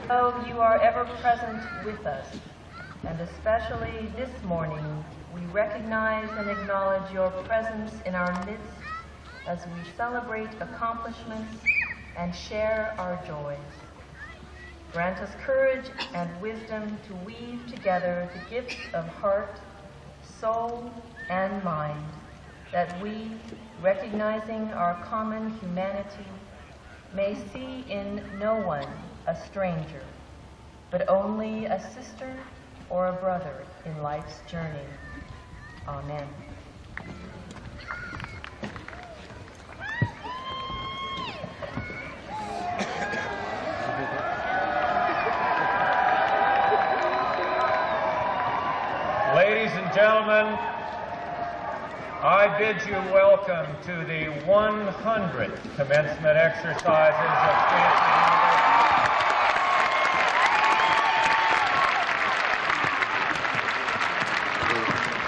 Though you are ever present with us, and especially this morning, we recognize and acknowledge your presence in our midst as we celebrate accomplishments and share our joys. Grant us courage and wisdom to weave together the gifts of heart, soul, and mind, that we, recognizing our common humanity, may see in no one a stranger, but only a sister or a brother in life's journey. Amen. everyone. I bid you welcome to the 100th commencement exercises of Stanford University.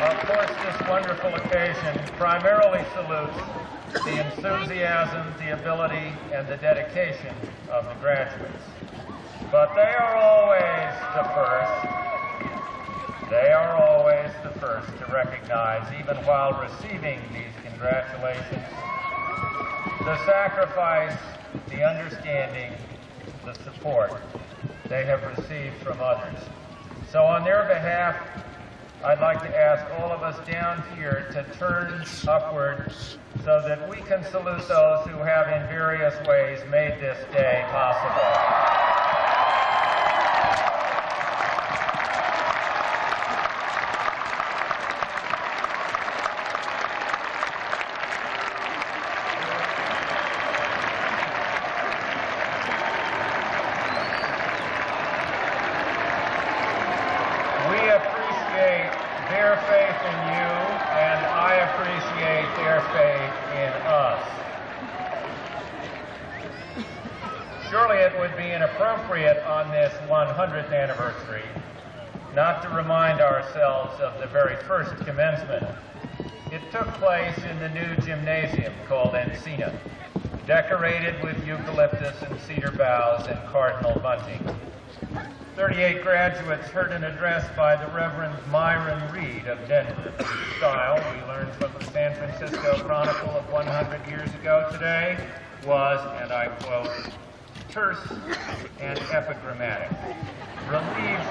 Of course, this wonderful occasion primarily salutes the enthusiasm, the ability, and the dedication of the graduates. But they are always the first. They are always the first to recognize, even while receiving these congratulations, the sacrifice, the understanding, the support they have received from others. So on their behalf, I'd like to ask all of us down here to turn upward so that we can salute those who have in various ways made this day possible. Their faith in you, and I appreciate their faith in us. Surely it would be inappropriate on this 100th anniversary not to remind ourselves of the very first commencement. It took place in the new gymnasium called Encina, decorated with eucalyptus and cedar boughs and cardinal bunting. 38 graduates heard an address by the Reverend Myron Reed of Denver. His style, we learned from the San Francisco Chronicle of 100 years ago today, was, and I quote, terse and epigrammatic, relieved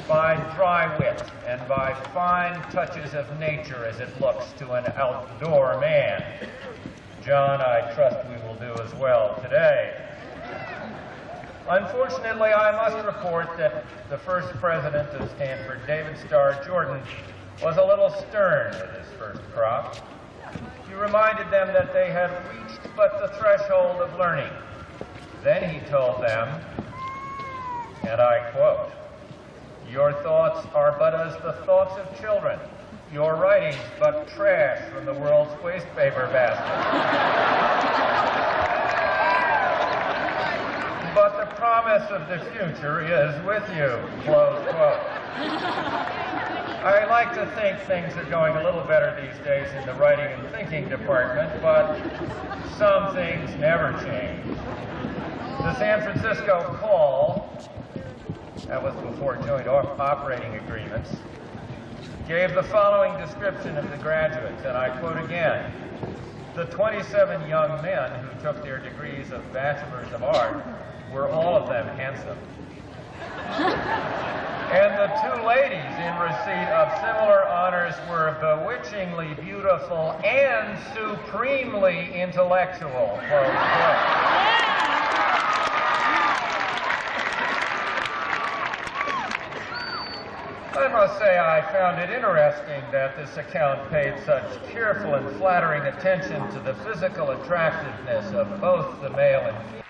by dry wit and by fine touches of nature as it looks to an outdoor man. John, I trust we will do as well today. Unfortunately, I must report that the first president of Stanford, David Starr Jordan, was a little stern with his first crop. He reminded them that they had reached but the threshold of learning. Then he told them, and I quote, "Your thoughts are but as the thoughts of children, your writings but trash from the world's waste paper basket." But the promise of the future is with you, close quote. I like to think things are going a little better these days in the writing and thinking department, but some things never change. The San Francisco Call, that was before joint operating agreements, gave the following description of the graduates, and I quote again, "The 27 young men who took their degrees of Bachelors of Art were all of them handsome. And the two ladies in receipt of similar honors were bewitchingly beautiful and supremely intellectual." I must say I found it interesting that this account paid such careful and flattering attention to the physical attractiveness of both the male and female.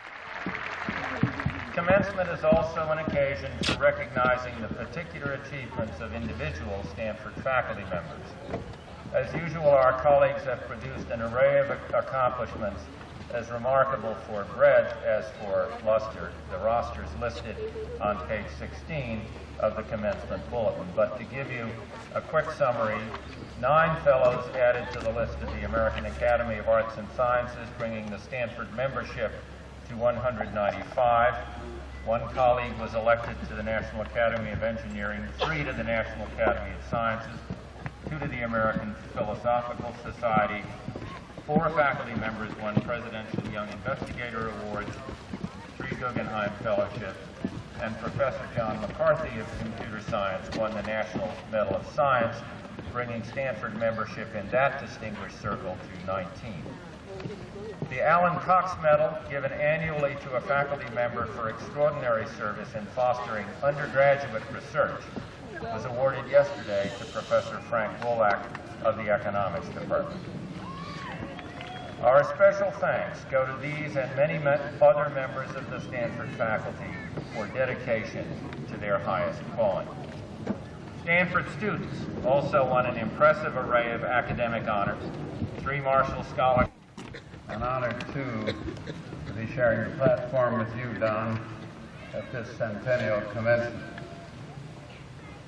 Commencement is also an occasion for recognizing the particular achievements of individual Stanford faculty members. As usual, our colleagues have produced an array of accomplishments as remarkable for breadth as for luster. The rosters listed on page 16 of the commencement bulletin. But to give you a quick summary, 9 fellows added to the list of the American Academy of Arts and Sciences, bringing the Stanford membership to 195. 1 colleague was elected to the National Academy of Engineering, 3 to the National Academy of Sciences, 2 to the American Philosophical Society, 4 faculty members won Presidential Young Investigator Awards, 3 Guggenheim Fellowships, and Professor John McCarthy of Computer Science won the National Medal of Science, bringing Stanford membership in that distinguished circle to 19. The Alan Cox Medal, given annually to a faculty member for extraordinary service in fostering undergraduate research, was awarded yesterday to Professor Frank Wolak of the Economics Department. Our special thanks go to these and many other members of the Stanford faculty for dedication to their highest calling. Stanford students also won an impressive array of academic honors. 3 Marshall Scholars. An honor, too, to be sharing your platform with you, Don, at this centennial commencement.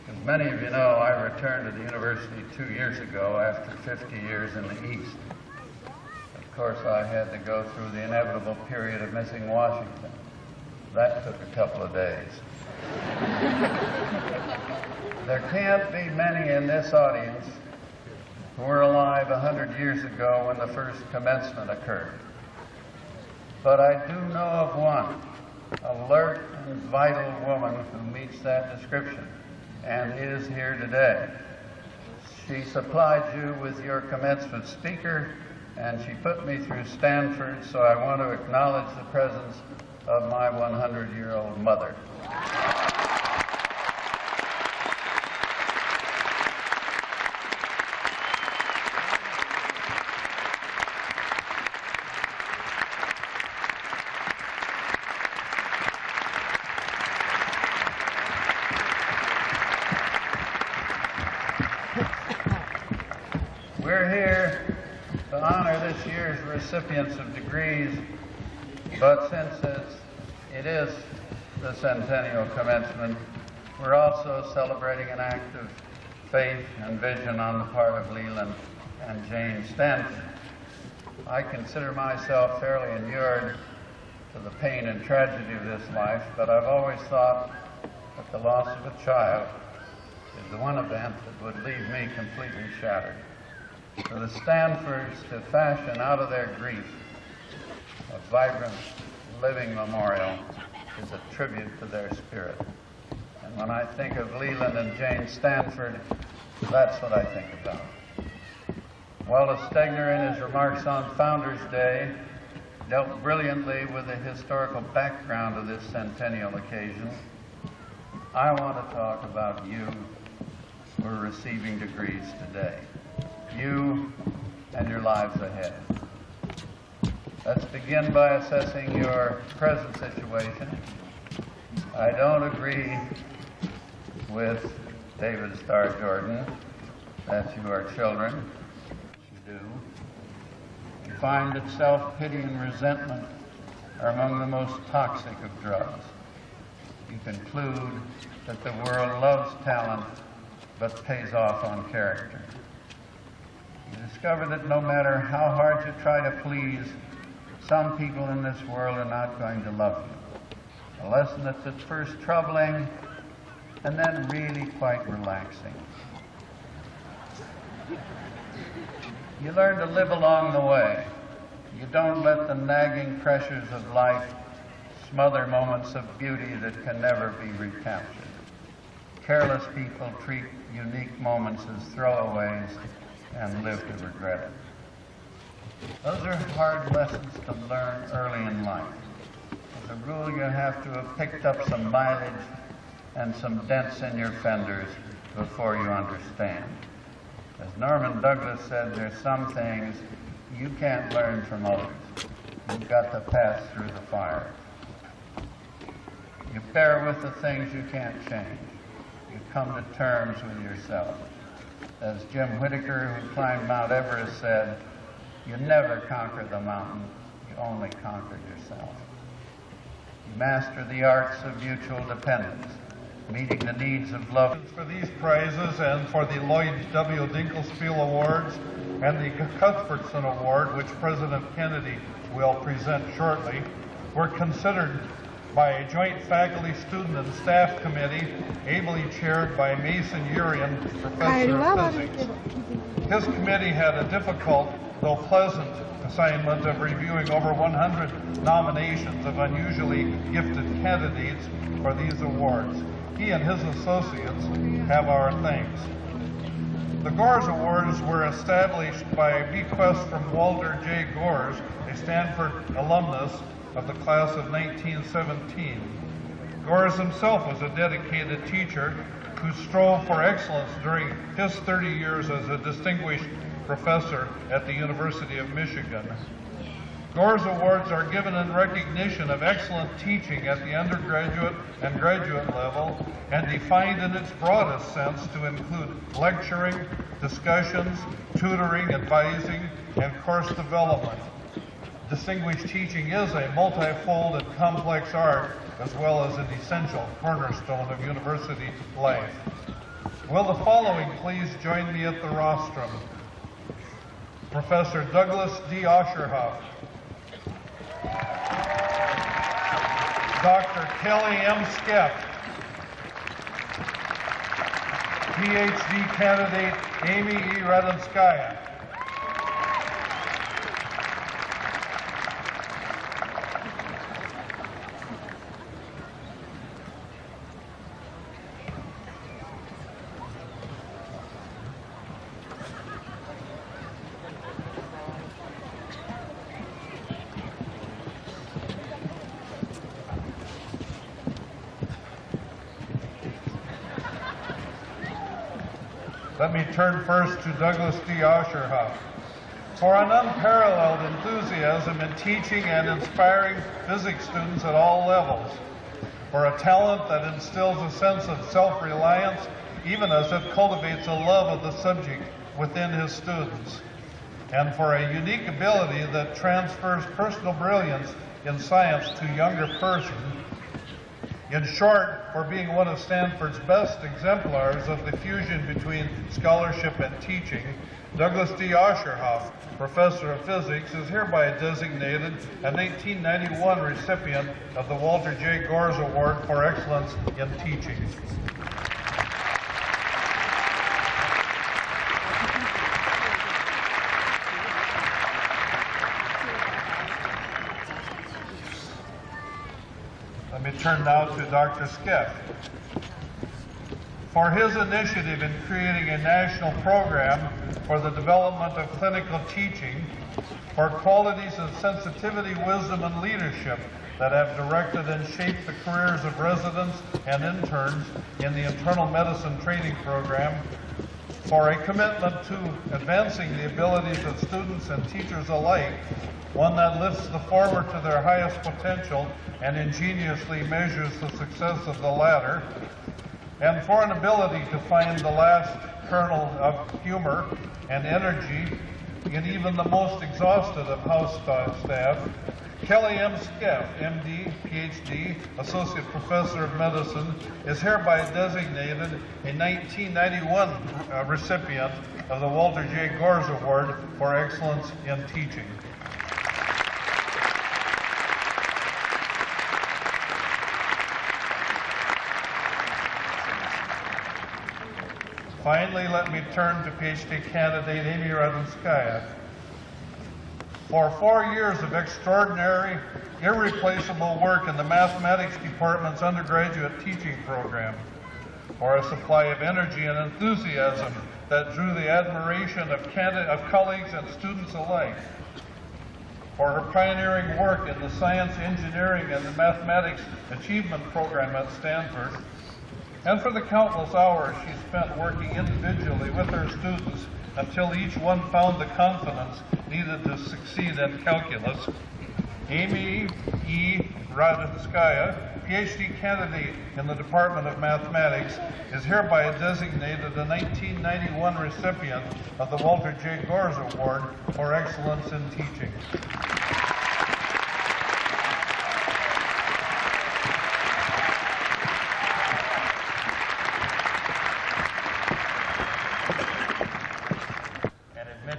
As many of you know, I returned to the university 2 years ago after 50 years in the East. Of course, I had to go through the inevitable period of missing Washington. That took a couple of days. There can't be many in this audience who were alive 100 years ago when the first commencement occurred. But I do know of one, alert and vital woman who meets that description and is here today. She supplied you with your commencement speaker, and she put me through Stanford, so I want to acknowledge the presence of my 100-year-old mother. We're here to honor this year's recipients of degrees, but since it is the centennial commencement, we're also celebrating an act of faith and vision on the part of Leland and Jane Stanford. I consider myself fairly inured to the pain and tragedy of this life, but I've always thought that the loss of a child is the one event that would leave me completely shattered. For the Stanfords to fashion out of their grief a vibrant, living memorial is a tribute to their spirit. And when I think of Leland and Jane Stanford, that's what I think about. Wallace Stegner, in his remarks on Founders Day, dealt brilliantly with the historical background of this centennial occasion. I want to talk about you who are receiving degrees today. You and your lives ahead. Let's begin by assessing your present situation. I don't agree with David Starr Jordan that you are children. You do. You find that self-pity and resentment are among the most toxic of drugs. You conclude that the world loves talent but pays off on character. You discover that no matter how hard you try to please, some people in this world are not going to love you. A lesson that's at first troubling and then really quite relaxing. You learn to live along the way. You don't let the nagging pressures of life smother moments of beauty that can never be recaptured. Careless people treat unique moments as throwaways and live to regret it. Those are hard lessons to learn early in life. As a rule, you have to have picked up some mileage and some dents in your fenders before you understand. As Norman Douglas said, there's some things you can't learn from others. You've got to pass through the fire. You bear with the things you can't change. You come to terms with yourself. As Jim Whittaker, who climbed Mount Everest, said, you never conquer the mountain, you only conquer yourself. You master the arts of mutual dependence, meeting the needs of love. For these prizes and for the Lloyd W. Dinkelspiel Awards and the Cuthbertson Award, which President Kennedy will present shortly, were considered by a joint faculty, student, and staff committee ably chaired by Mason Urian, professor of physics. His committee had a difficult, though pleasant, assignment of reviewing over 100 nominations of unusually gifted candidates for these awards. He and his associates have our thanks. The Gores Awards were established by a bequest from Walter J. Gores, a Stanford alumnus of the class of 1917. Gores himself was a dedicated teacher who strove for excellence during his 30 years as a distinguished professor at the University of Michigan. GORS Awards are given in recognition of excellent teaching at the undergraduate and graduate level and defined in its broadest sense to include lecturing, discussions, tutoring, advising, and course development. Distinguished teaching is a multifold and complex art, as well as an essential cornerstone of university life. Will the following please join me at the rostrum? Professor Douglas D. Oscherhoff, Dr. Kelly M. Skeff, PhD candidate Amy E. Radomskaya, Let me turn first to Douglas D. Oscherhoff. For an unparalleled enthusiasm in teaching and inspiring physics students at all levels. For a talent that instills a sense of self-reliance, even as it cultivates a love of the subject within his students. And for a unique ability that transfers personal brilliance in science to younger persons. In short, for being one of Stanford's best exemplars of the fusion between scholarship and teaching, Douglas D. Oscherhoff, Professor of Physics, is hereby designated a 1991 recipient of the Walter J. GORS Award for Excellence in Teaching. Let me turn now to Dr. Skeff. For his initiative in creating a national program for the development of clinical teaching, for qualities of sensitivity, wisdom, and leadership that have directed and shaped the careers of residents and interns in the internal medicine training program, for a commitment to advancing the abilities of students and teachers alike, one that lifts the former to their highest potential and ingeniously measures the success of the latter, and for an ability to find the last kernel of humor and energy in even the most exhausted of house staff, Kelly M. Skeff, MD, PhD, Associate Professor of Medicine, is hereby designated a 1991 recipient of the Walter J. GORS Award for Excellence in Teaching. Finally, let me turn to PhD candidate Amy Radomskaya. For 4 years of extraordinary, irreplaceable work in the mathematics department's undergraduate teaching program, for a supply of energy and enthusiasm that drew the admiration of colleagues and students alike, for her pioneering work in the science, engineering, and the mathematics achievement program at Stanford, and for the countless hours she spent working individually with her students until each one found the confidence needed to succeed in calculus. Amy E. Radomskaya, PhD candidate in the Department of Mathematics, is hereby designated a 1991 recipient of the Walter J. GORS Award for Excellence in Teaching.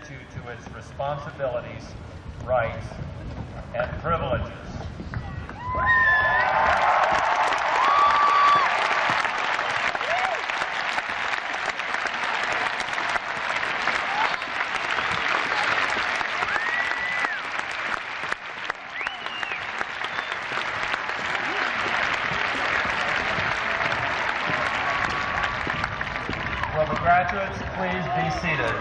You to its responsibilities, rights, and privileges. Will the graduates please be seated?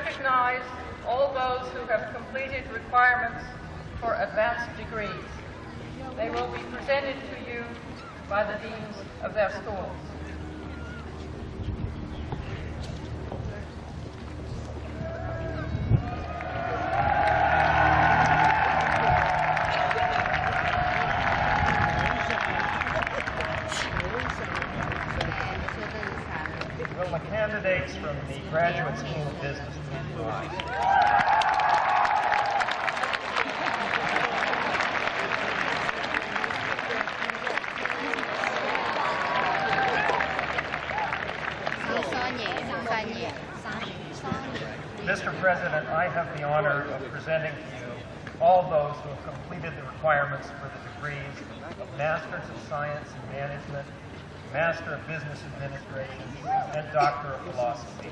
recognize all those who have completed requirements for advanced degrees. They will be presented to you by the deans of their schools. Will the candidates from the Graduate School of Business please rise? Mr. President, I have the honor of presenting to you all those who have completed the requirements for the degrees of Masters of Science in Management, Master of Business Administration, and Doctor of Philosophy.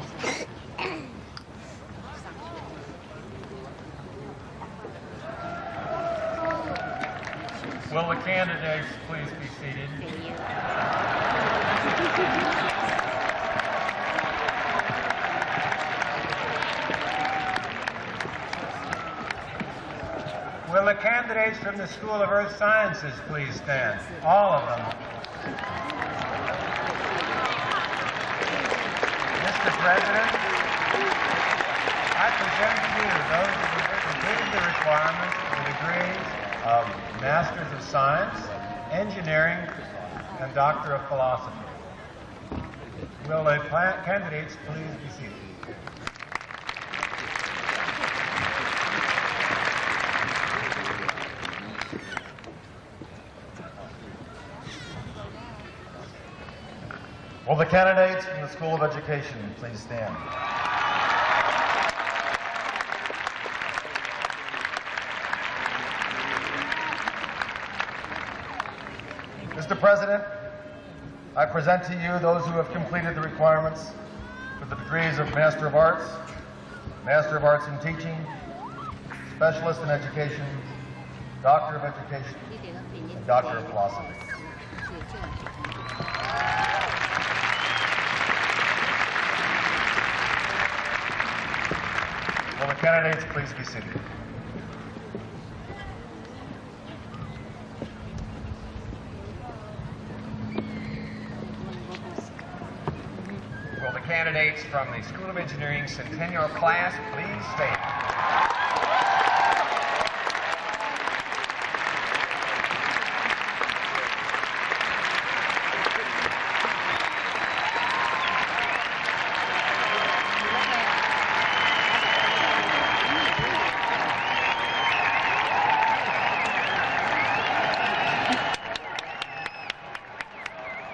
Will the candidates please be seated? Will the candidates from the School of Earth Sciences please stand? All of them. Mr. President, I present to you those who have completed the requirements for the degrees of Masters of Science, Engineering, and Doctor of Philosophy. Will the candidates please be seated? Will the candidates from the School of Education please stand? Mr. President, I present to you those who have completed the requirements for the degrees of Master of Arts, Master of Arts in Teaching, Specialist in Education, Doctor of Education, and Doctor of Philosophy. Will the candidates please be seated? Will the candidates from the School of Engineering Centennial class please stand?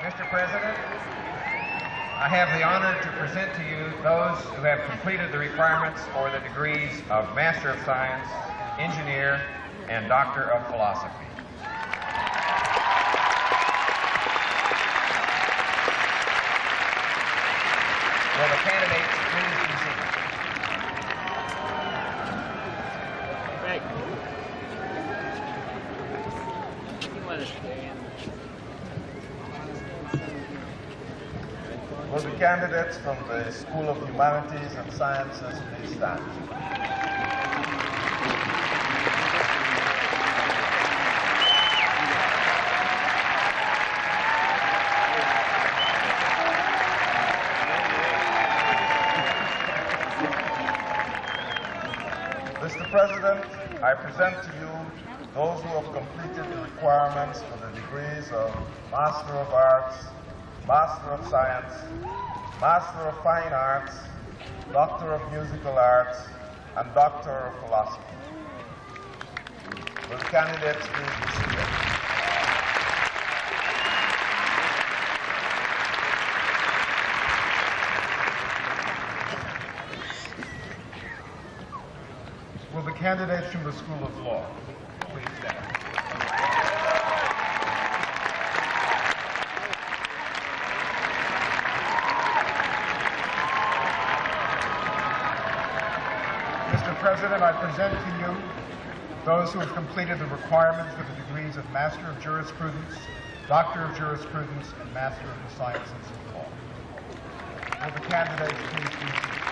Mr. President, I have the honor to present to you those who have completed the requirements for the degrees of Master of Science, Engineer, and Doctor of Philosophy. Will the candidates please be seated? Will the candidates from the School of Humanities and Sciences please stand? Mr. President, I present to you those who have completed the requirements for the degrees of Master of Arts, Master of Science, Master of Fine Arts, Doctor of Musical Arts, and Doctor of Philosophy. Will the candidates please be seated? Will the candidates from the School of Law please stand? Mr. President, I present to you those who have completed the requirements for the degrees of Master of Jurisprudence, Doctor of Jurisprudence, and Master of the Sciences of Law. Will the candidates please be seated?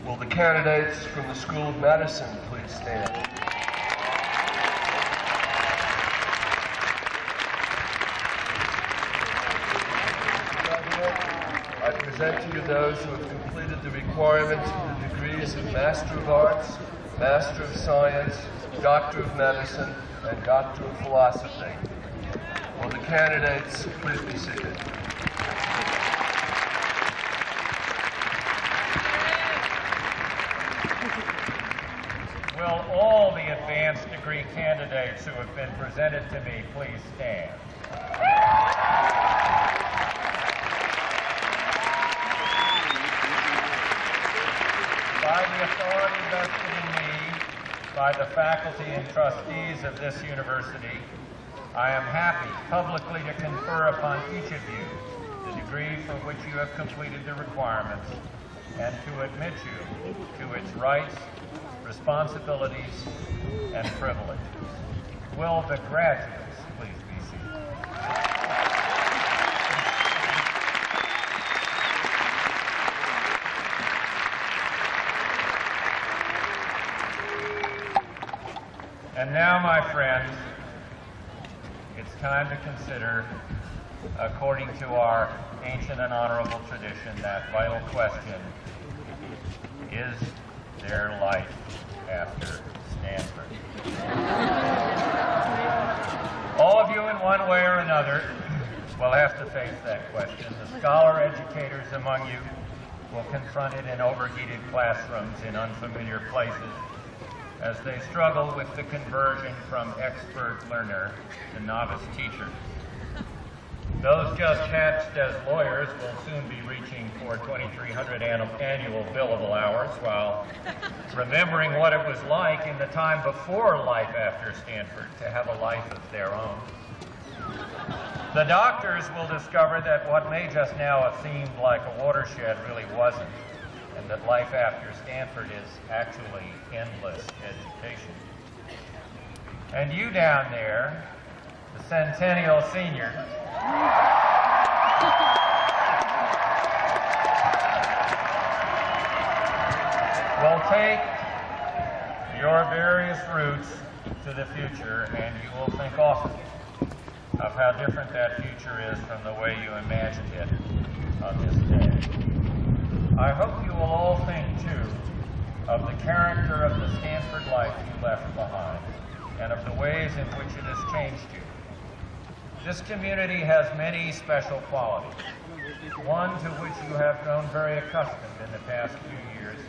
Will the candidates from the School of Medicine please stand? I present to you those who have completed the requirements for the degrees of Master of Arts, Master of Science, Doctor of Medicine, and Doctor of Philosophy. Will the candidates please be seated? Will all the advanced degree candidates who have been presented to me please stand? By the authority vested in me by the faculty and trustees of this university, I am happy publicly to confer upon each of you the degree for which you have completed the requirements and to admit you to its rights, responsibilities, and privileges. Will the graduates please be seated? And now, my friends, it's time to consider, according to our ancient and honorable tradition, that vital question: is there life after Stanford? All of you, in one way or another, will have to face that question. The scholar educators among you will confront it in overheated classrooms in unfamiliar places as they struggle with the conversion from expert learner to novice teacher. Those just hatched as lawyers will soon be reaching for 2,300 annual billable hours while remembering what it was like in the time before life after Stanford to have a life of their own. The doctors will discover that what may just now have seemed like a watershed really wasn't, and that life after Stanford is actually endless education. And you down there, the Centennial Senior, will take your various routes to the future, and you will think often of how different that future is from the way you imagined it on this day. I hope you will all think, too, of the character of the Stanford life you left behind, and of the ways in which it has changed you. This community has many special qualities. One to which you have grown very accustomed in the past few years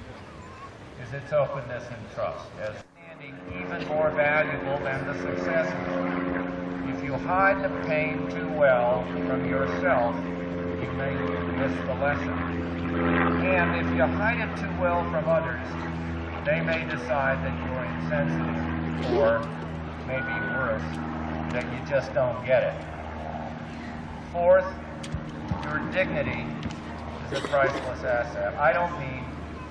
is its openness and trust, as standing even more valuable than the successes. If you hide the pain too well from yourself, you may miss the lesson. And if you hide it too well from others, they may decide that you're insensitive, or maybe worse, that you just don't get it. Fourth, your dignity is a priceless asset. I don't mean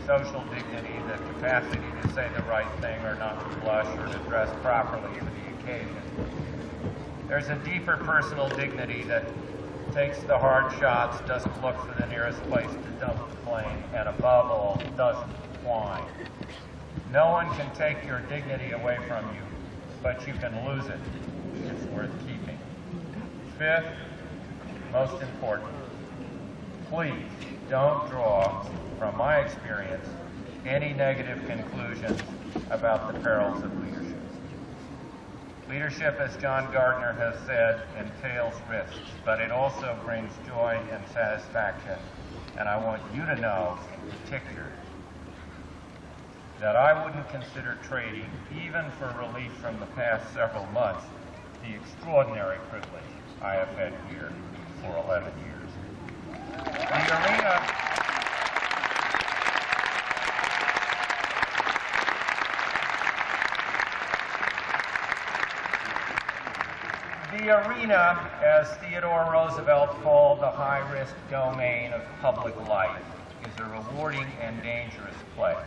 social dignity, the capacity to say the right thing or not to blush or to dress properly for the occasion. There's a deeper personal dignity that takes the hard shots, doesn't look for the nearest place to dump the blame, and above all, doesn't whine. No one can take your dignity away from you, but you can lose it. It's worth keeping. Fifth, most important, please don't draw, from my experience, any negative conclusions about the perils of leadership. Leadership, as John Gardner has said, entails risks, but it also brings joy and satisfaction. And I want you to know, in particular, that I wouldn't consider trading, even for relief from the past several months, the extraordinary privilege I have had here for 11 years. The arena, as Theodore Roosevelt called the high-risk domain of public life, is a rewarding and dangerous place.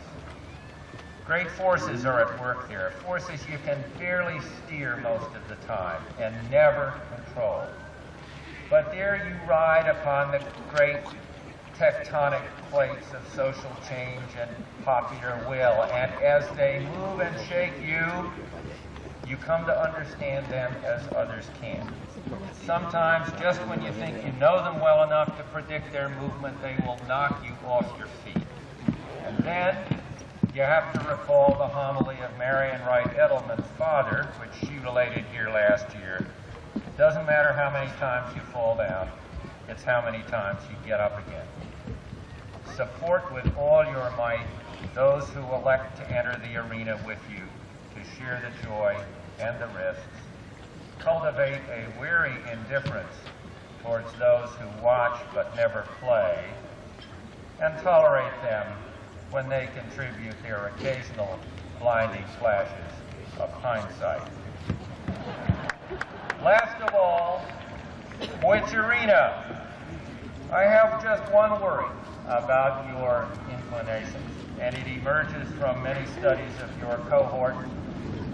Great forces are at work there, forces you can barely steer most of the time and never control. But there you ride upon the great tectonic plates of social change and popular will. And as they move and shake you, you come to understand them as others can. Sometimes, just when you think you know them well enough to predict their movement, they will knock you off your feet. And then you have to recall the homily of Marion Wright Edelman's father, which she related here last year. It doesn't matter how many times you fall down, it's how many times you get up again. Support with all your might those who elect to enter the arena with you to share the joy and the risks. Cultivate a weary indifference towards those who watch but never play, and tolerate them when they contribute their occasional blinding flashes of hindsight. Last of all, which arena? I have just one worry about your inclinations, and it emerges from many studies of your cohort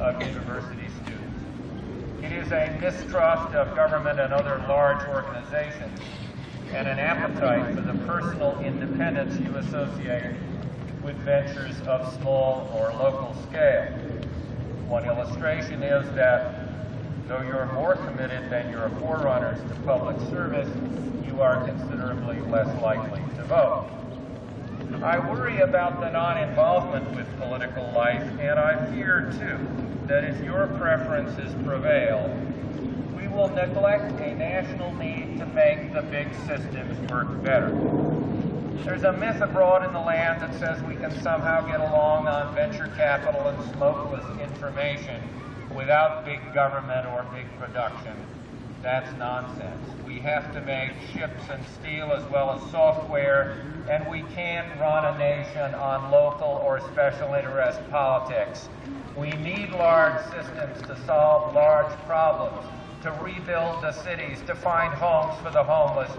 of university students. It is a mistrust of government and other large organizations, and an appetite for the personal independence you associate with ventures of small or local scale. One illustration is that though you're more committed than your forerunners to public service, you are considerably less likely to vote. I worry about the non-involvement with political life, and I fear, too, that if your preferences prevail, we will neglect a national need to make the big systems work better. There's a myth abroad in the land that says we can somehow get along on venture capital and smokeless information without big government or big production. That's nonsense. We have to make ships and steel as well as software, and we can't run a nation on local or special interest politics. We need large systems to solve large problems, to rebuild the cities, to find homes for the homeless,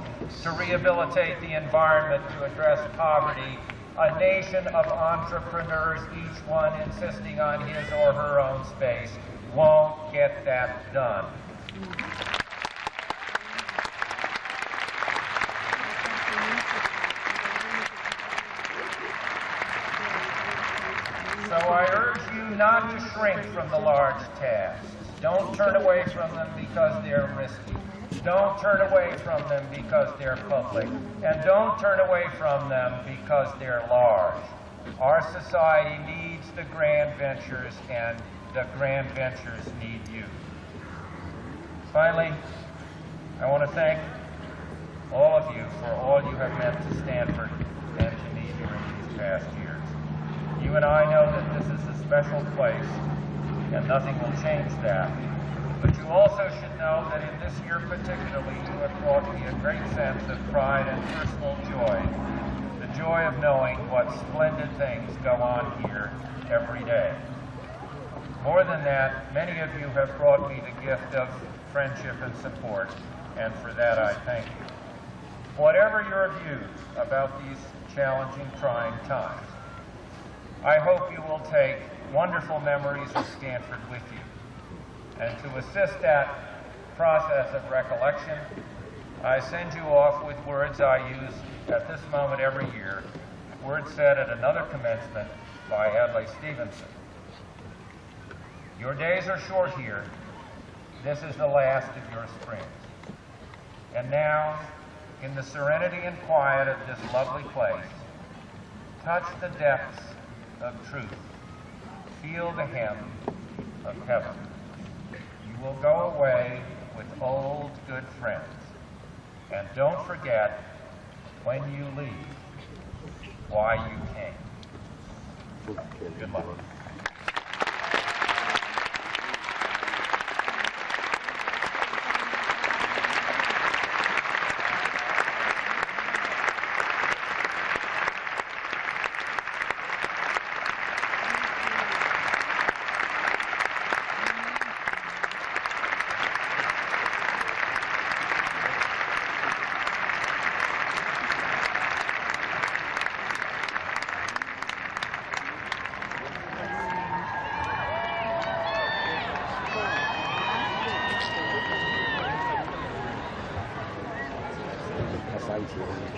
to rehabilitate the environment, to address poverty. A nation of entrepreneurs, each one insisting on his or her own space, won't get that done. So I urge you not to shrink from the large tasks. Don't turn away from them because they're risky. Don't turn away from them because they're public. And don't turn away from them because they're large. Our society needs the grand ventures, and the grand ventures need you. Finally, I want to thank all of you for all you have meant to Stanford and to me during these past years. You and I know that this is a special place, and nothing will change that. But you also should know that in this year particularly, you have brought me a great sense of pride and personal joy, the joy of knowing what splendid things go on here every day. More than that, many of you have brought me the gift of friendship and support, and for that I thank you. Whatever your views about these challenging, trying times, I hope you will take wonderful memories of Stanford with you. And to assist that process of recollection, I send you off with words I use at this moment every year, words said at another commencement by Adlai Stevenson. Your days are short here. This is the last of your springs. And now, in the serenity and quiet of this lovely place, touch the depths of truth. Feel the hem of heaven. You will go away with old good friends. And don't forget, when you leave, why you came. Good luck.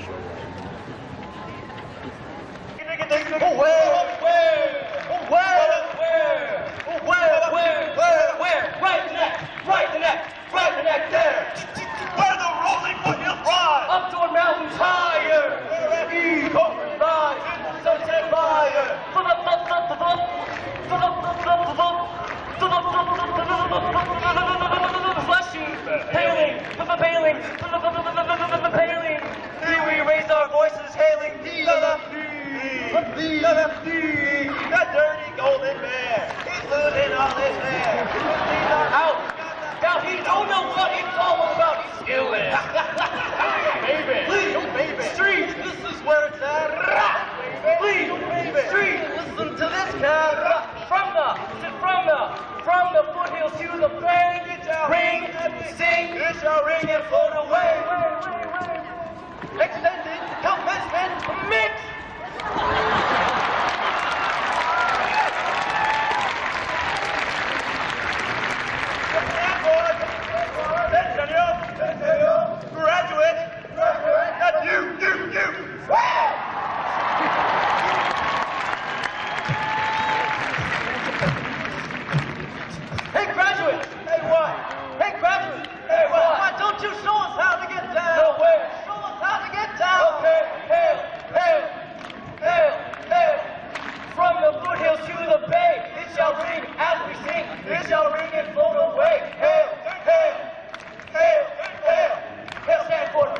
Show Right the neck there. Where the rolling foothills rise. Up toward mountains higher. Where eagle rise in the sunset fire. Flushing, hailing, paling. Here we raise our voices, hailing that dirty golden bear. He's losing all his hair. Out. Now he don't know what it's all about. He's skilled. Please, street, this is where it's at. Please, street, listen to this cat. From the foothills to the bay, ring, sing, it shall ring and float away. Extended commencement mix. Graduate, that's you. Hey, graduate. Hey, what? Hey, graduate. Hey, what? Why don't you show us how to get down? No way. Show us how to get down. Okay. Hail. From the foothills to the bay, it shall ring as we sing. It shall ring and float away. Hail. Stand forward.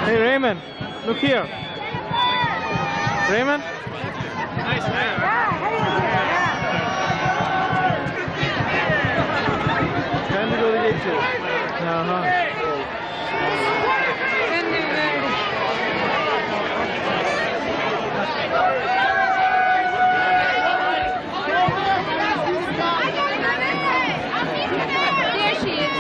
Hey Raymond, look here. Raymond? Nice man. There she is.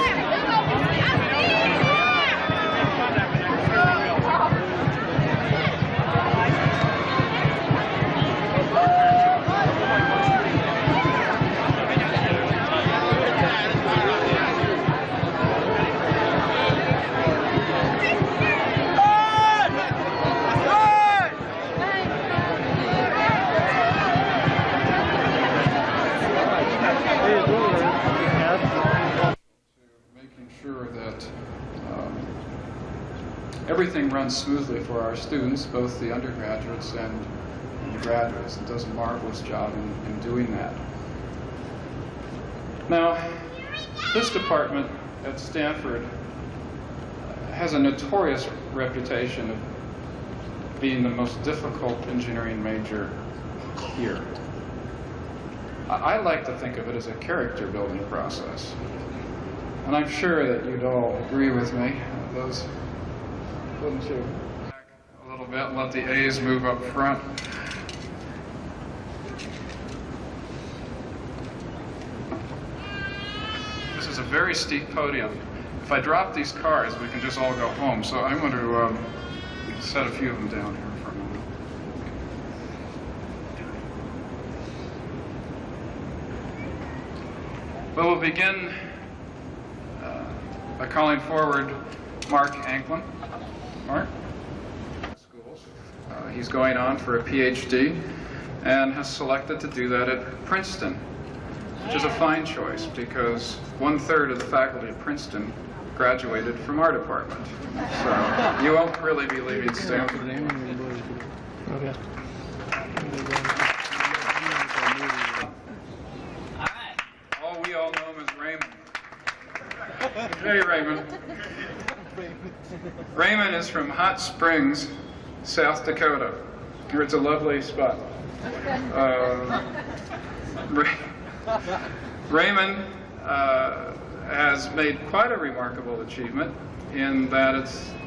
Making sure that everything runs smoothly for our students, both the undergraduates and the graduates, and does a marvelous job in doing that. Now, this department at Stanford has a notorious reputation of being the most difficult engineering major here. I like to think of it as a character building process. And I'm sure that you'd all agree with me. Those, wouldn't you? Back a little bit and let the A's move up front. This is a very steep podium. If I drop these cards, we can just all go home. So I'm going to set a few of them down here for a moment. Well, we'll begin by calling forward Mark Anklin. Mark? He's going on for a PhD and has selected to do that at Princeton, which is a fine choice because 1/3 of the faculty at Princeton graduated from our department. So you won't really be leaving Stanford. Okay. Oh, we all know him as Raman. Hey, Raman. Raman is from Hot Springs, South Dakota. It's a lovely spot. Raman has made quite a remarkable achievement in that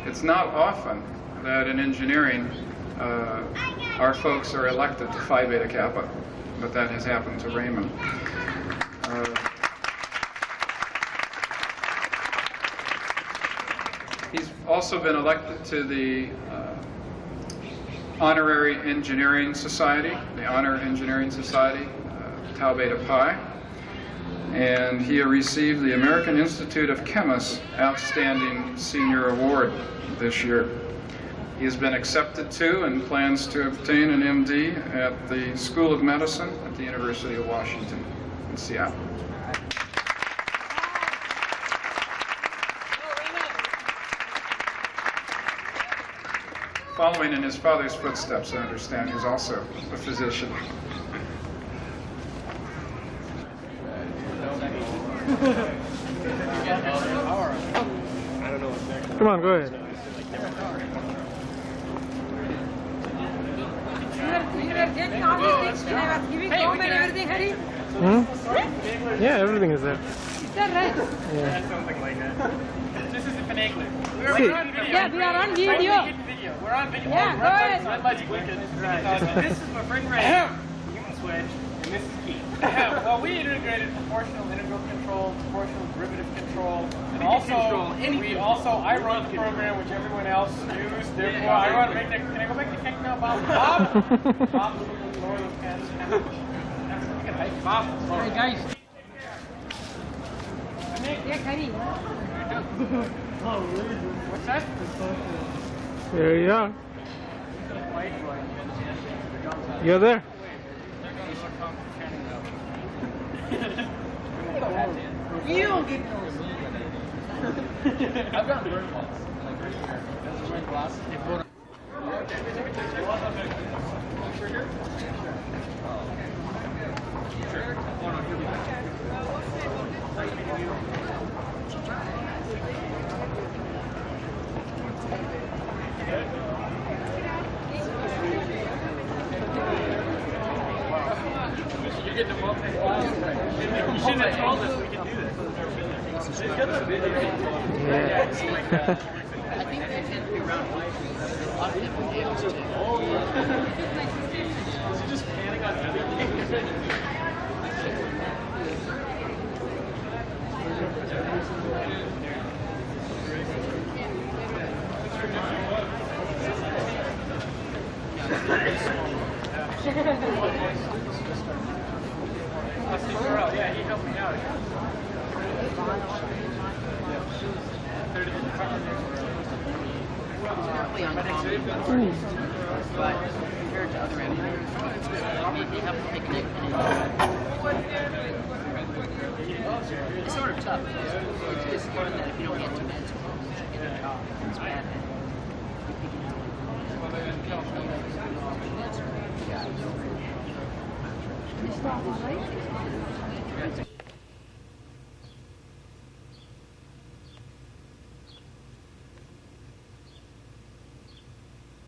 it's not often that in engineering our folks are elected to Phi Beta Kappa, but that has happened to Raman. He's also been elected to the Honorary Engineering Society, the Honor Engineering Society, Tau Beta Pi, and he received the American Institute of Chemists Outstanding Senior Award this year. He has been accepted to and plans to obtain an MD at the School of Medicine at the University of Washington in Seattle. Following in his father's footsteps, I understand, he's also a physician. Come on, go ahead. Yeah, everything is there. Is that right? Yeah. Something like that. This is the finagler. Yeah, we are on video. We're on video. Yeah, go ahead. Red light's blinking. This is my friend Ray. Human switch, and this is Keith. Well, we integrated proportional integral control, proportional derivative control, and also I run the program which everyone else used. Therefore, I want to make that. Can I go back to kick now, Bob? Bob, lower those pants. Bob. Hey guys. What's that? There you are. You're there. You don't get those. I've gotten burned once. Like right here. That's wearing glasses. You're getting them all. You shouldn't have told us we could do this. I think they tend to be around a lot of different ales too. Is he just panning on everything? Yeah, he helped me out. Terribly uncommon, but compared to other animals, they have a picnic and it's sort of tough. It's just learned that if you don't get to bed, you get a job. It's bad. Is dat